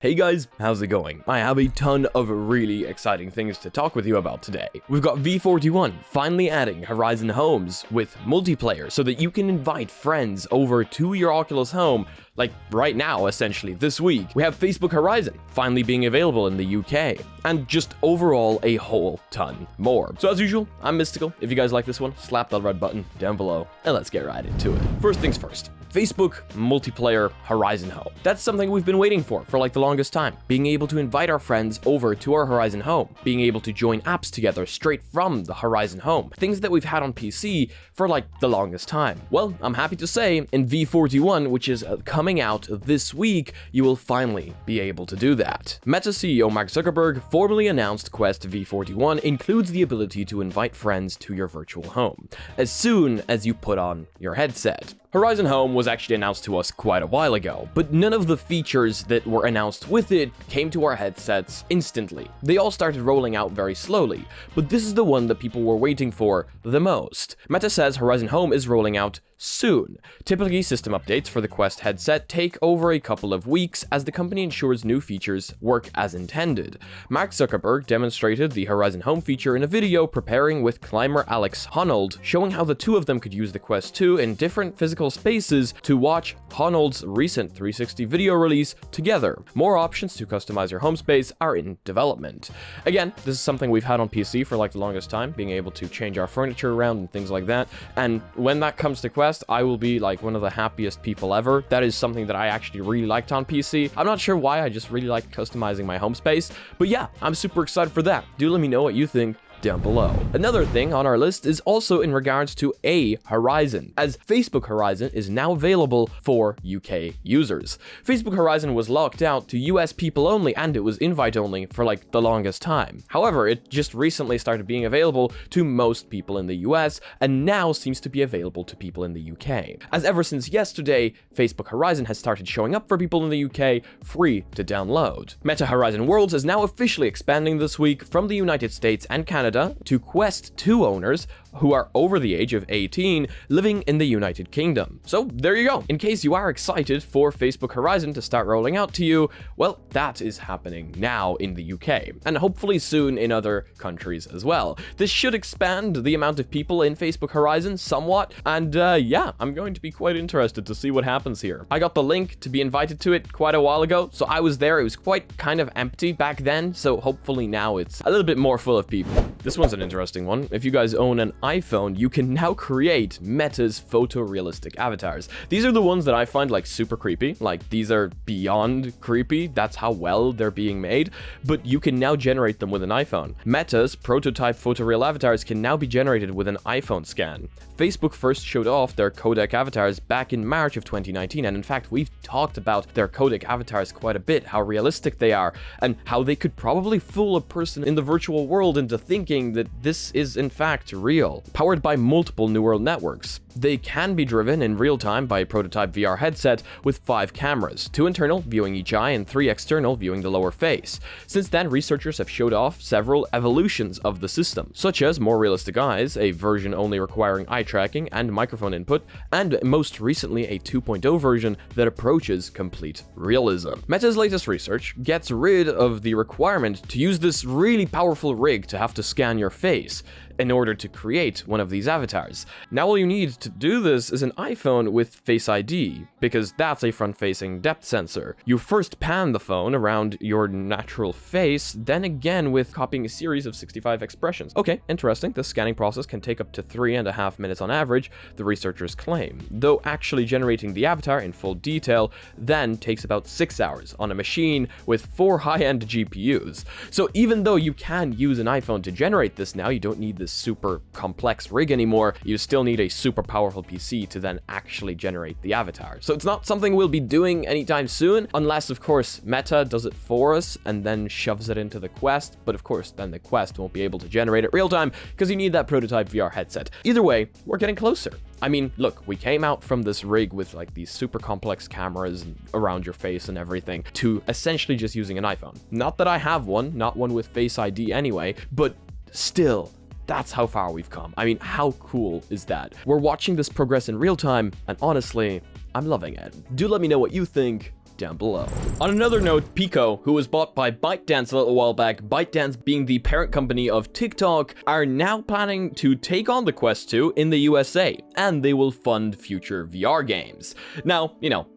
Hey guys, how's it going? I have a ton of really exciting things to talk with you about today. We've got V41 finally adding Horizon Homes with multiplayer so that you can invite friends over to your Oculus Home, like right now, essentially, this week. We have Facebook Horizon finally being available in the UK, and just overall a whole ton more. So as usual, I'm Mysticle. If you guys like this one, slap that red button down below, and let's get right into it. First things first. Facebook multiplayer Horizon Home. That's something we've been waiting for like the longest time. Being able to invite our friends over to our Horizon Home. Being able to join apps together straight from the Horizon Home. Things that we've had on PC for like the longest time. Well, I'm happy to say in V41, which is coming out this week, you will finally be able to do that. Meta CEO Mark Zuckerberg formally announced Quest V41 includes the ability to invite friends to your virtual home as soon as you put on your headset. Horizon Home was actually announced to us quite a while ago, but none of the features that were announced with it came to our headsets instantly. They all started rolling out very slowly, but this is the one that people were waiting for the most. Meta says Horizon Home is rolling out soon. Typically, system updates for the Quest headset take over a couple of weeks as the company ensures new features work as intended. Mark Zuckerberg demonstrated the Horizon Home feature in a video preparing with climber Alex Honnold, showing how the two of them could use the Quest 2 in different physical spaces to watch Honnold's recent 360 video release together. More options to customize your home space are in development. Again, this is something we've had on PC for like the longest time, being able to change our furniture around and things like that. And when that comes to Quest, I will be like one of the happiest people ever. That is something that I actually really liked on PC. I'm not sure why, I just really like customizing my home space. But yeah, I'm super excited for that. Do let me know what you think down below. Another thing on our list is also in regards to a Horizon, as Facebook Horizon is now available for UK users. Facebook Horizon was locked out to US people only, and it was invite only for like the longest time. However, it just recently started being available to most people in the US, and now seems to be available to people in the UK. As ever since yesterday, Facebook Horizon has started showing up for people in the UK free to download. Meta Horizon Worlds is now officially expanding this week from the United States and Canada to Quest 2 owners who are over the age of 18 living in the United Kingdom. So there you go. In case you are excited for Facebook Horizon to start rolling out to you, well, that is happening now in the UK, and hopefully soon in other countries as well. This should expand the amount of people in Facebook Horizon somewhat, and yeah, I'm going to be quite interested to see what happens here. I got the link to be invited to it quite a while ago, so I was there. It was quite kind of empty back then, so hopefully now it's a little bit more full of people. This one's an interesting one. If you guys own an iPhone, you can now create Meta's photorealistic avatars. These are the ones that I find like super creepy. Like, these are beyond creepy. That's how well they're being made. But you can now generate them with an iPhone. Meta's prototype photoreal avatars can now be generated with an iPhone scan. Facebook first showed off their codec avatars back in March of 2019, and in fact, we've talked about their codec avatars quite a bit, how realistic they are, and how they could probably fool a person in the virtual world into thinking that this is in fact real. Powered by multiple neural networks, they can be driven in real time by a prototype VR headset with 5 cameras, 2 internal viewing each eye and 3 external viewing the lower face. Since then, researchers have showed off several evolutions of the system, such as more realistic eyes, a version only requiring eye tracking and microphone input, and most recently a 2.0 version that approaches complete realism. Meta's latest research gets rid of the requirement to use this really powerful rig to have to scan your face in order to create one of these avatars. Now all you need to do this is an iPhone with Face ID, because that's a front-facing depth sensor. You first pan the phone around your natural face, then again with copying a series of 65 expressions. Okay, interesting. The scanning process can take up to 3.5 minutes on average, the researchers claim, though actually generating the avatar in full detail then takes about 6 hours on a machine with 4 high-end GPUs. So even though you can use an iPhone to generate this now, you don't need this super complex rig anymore. You still need a super powerful PC to then actually generate the avatar. So it's not something we'll be doing anytime soon, unless of course Meta does it for us and then shoves it into the Quest. But of course then the Quest won't be able to generate it real time because you need that prototype VR headset. Either way, we're getting closer. I mean, look, we came out from this rig with like these super complex cameras around your face and everything to essentially just using an iPhone. Not that I have one, not one with Face ID anyway, but still, that's how far we've come. I mean, how cool is that? We're watching this progress in real time, and honestly, I'm loving it. Do let me know what you think down below. On another note, Pico, who was bought by ByteDance a little while back, ByteDance being the parent company of TikTok, are now planning to take on the Quest 2 in the USA, and they will fund future VR games. Now,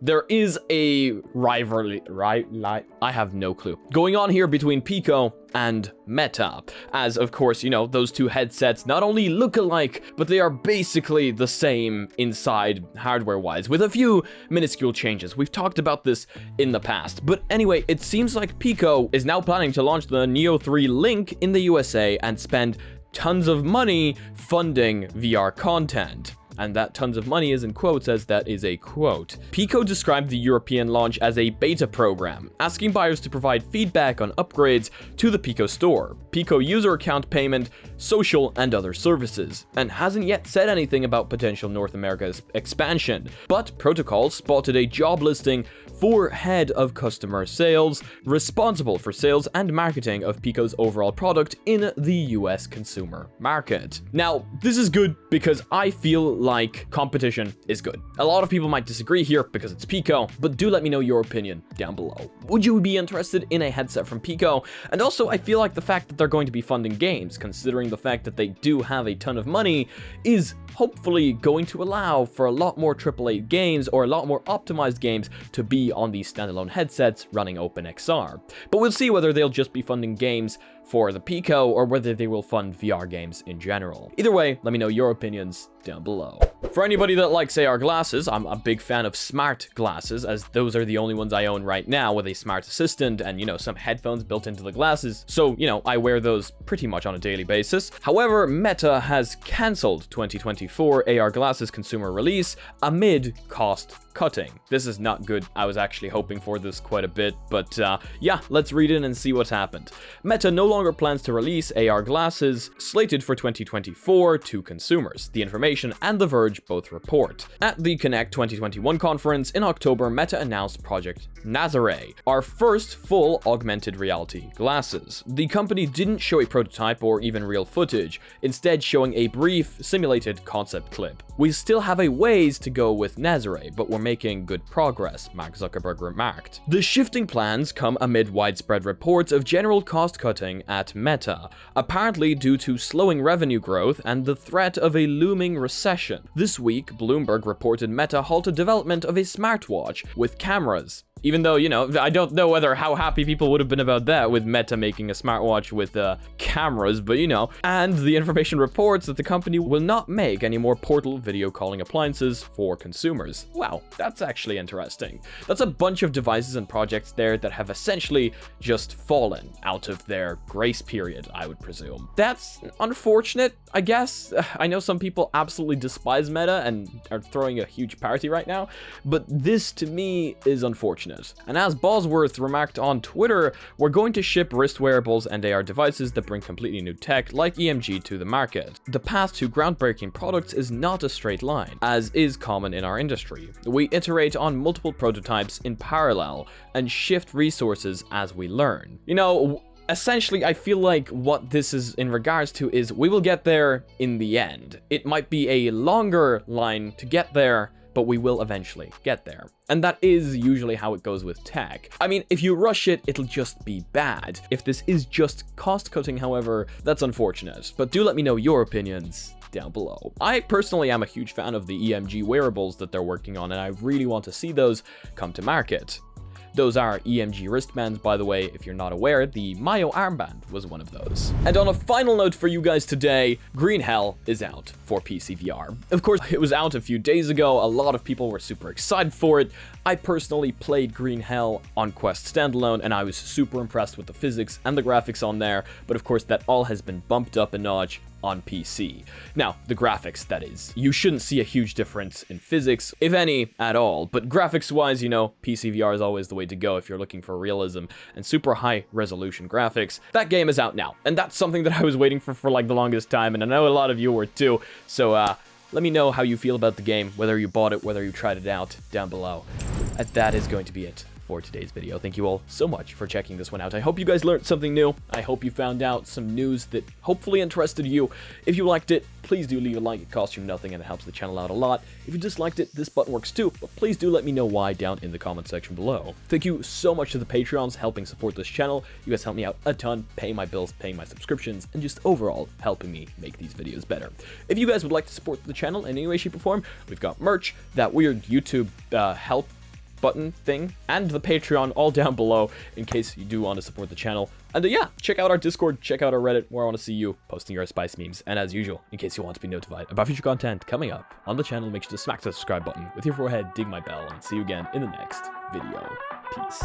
there is a rivalry, I have no clue, going on here between Pico and Meta, as of course, those two headsets not only look alike, but they are basically the same inside hardware-wise, with a few minuscule changes. We've talked about this in the past, but anyway, it seems like Pico is now planning to launch the Neo 3 Link in the USA and spend tons of money funding VR content. And that tons of money is in quotes, as that is a quote. Pico described the European launch as a beta program, asking buyers to provide feedback on upgrades to the Pico store, Pico user account payment, social, and other services, and hasn't yet said anything about potential North America's expansion. But Protocol spotted a job listing for head of customer sales, responsible for sales and marketing of Pico's overall product in the US consumer market. Now, this is good because I feel like competition is good. A lot of people might disagree here because it's Pico, but do let me know your opinion down below. Would you be interested in a headset from Pico? And also, I feel like the fact that they're going to be funding games, considering the fact that they do have a ton of money, is hopefully going to allow for a lot more AAA games or a lot more optimized games to be on these standalone headsets running OpenXR. But we'll see whether they'll just be funding games for the Pico or whether they will fund VR games in general. Either way, let me know your opinions down below. For anybody that likes AR glasses, I'm a big fan of smart glasses, as those are the only ones I own right now with a smart assistant and, some headphones built into the glasses. So, I wear those pretty much on a daily basis. However, Meta has cancelled 2024 AR glasses consumer release amid cost cutting. This is not good. I was actually hoping for this quite a bit, but yeah, let's read in and see what's happened. Meta no longer plans to release AR glasses slated for 2024 to consumers. The Information and The Verge both report. At the Connect 2021 conference in October, Meta announced Project Nazare, our first full augmented reality glasses. The company didn't show a prototype or even real footage, instead showing a brief simulated concept clip. We still have a ways to go with Nazare, but we're making good progress, Mark Zuckerberg remarked. The shifting plans come amid widespread reports of general cost cutting at Meta, apparently due to slowing revenue growth and the threat of a looming recession. This week, Bloomberg reported Meta halted development of a smartwatch with cameras. Even though, I don't know how happy people would have been about that with Meta making a smartwatch with cameras, but And the Information reports that the company will not make any more portal video calling appliances for consumers. Wow, that's actually interesting. That's a bunch of devices and projects there that have essentially just fallen out of their grace period, I would presume. That's unfortunate, I guess. I know some people absolutely despise Meta and are throwing a huge party right now, but this to me is unfortunate. And as Bosworth remarked on Twitter, we're going to ship wrist wearables and AR devices that bring completely new tech like EMG to the market. The path to groundbreaking products is not a straight line, as is common in our industry. We iterate on multiple prototypes in parallel and shift resources as we learn. Essentially, I feel like what this is in regards to is we will get there in the end. It might be a longer line to get there, but we will eventually get there. And that is usually how it goes with tech. I mean, if you rush it, it'll just be bad. If this is just cost cutting, however, that's unfortunate. But do let me know your opinions down below. I personally am a huge fan of the EMG wearables that they're working on, and I really want to see those come to market. Those are EMG wristbands, by the way. If you're not aware, the Mayo armband was one of those. And on a final note for you guys today, Green Hell is out for PCVR. Of course, it was out a few days ago. A lot of people were super excited for it. I personally played Green Hell on Quest standalone, and I was super impressed with the physics and the graphics on there. But of course, that all has been bumped up a notch on PC. Now, the graphics, that is. You shouldn't see a huge difference in physics, if any, at all. But graphics-wise, PCVR is always the way to go if you're looking for realism and super high-resolution graphics. That game is out now, and that's something that I was waiting for like the longest time, and I know a lot of you were too. So, let me know how you feel about the game, whether you bought it, whether you tried it out, down below. And that is going to be it for today's video. Thank you all so much for checking this one out. I hope you guys learned something new. I hope you found out some news that hopefully interested you. If you liked it, please do leave a like. It costs you nothing and it helps the channel out a lot. If you disliked it, this button works too, but please do let me know why down in the comment section below. Thank you so much to the Patreons helping support this channel. You guys help me out a ton, paying my bills, paying my subscriptions, and just overall helping me make these videos better. If you guys would like to support the channel in any way, shape, or form, we've got merch, that weird YouTube help button thing, and the Patreon all down below in case you do want to support the channel. And yeah, check out our Discord, check out our Reddit, where I want to see you posting your spice memes. And as usual, in case you want to be notified about future content coming up on the channel, make sure to smack the subscribe button with your forehead, ding my bell, and see you again in the next video. Peace.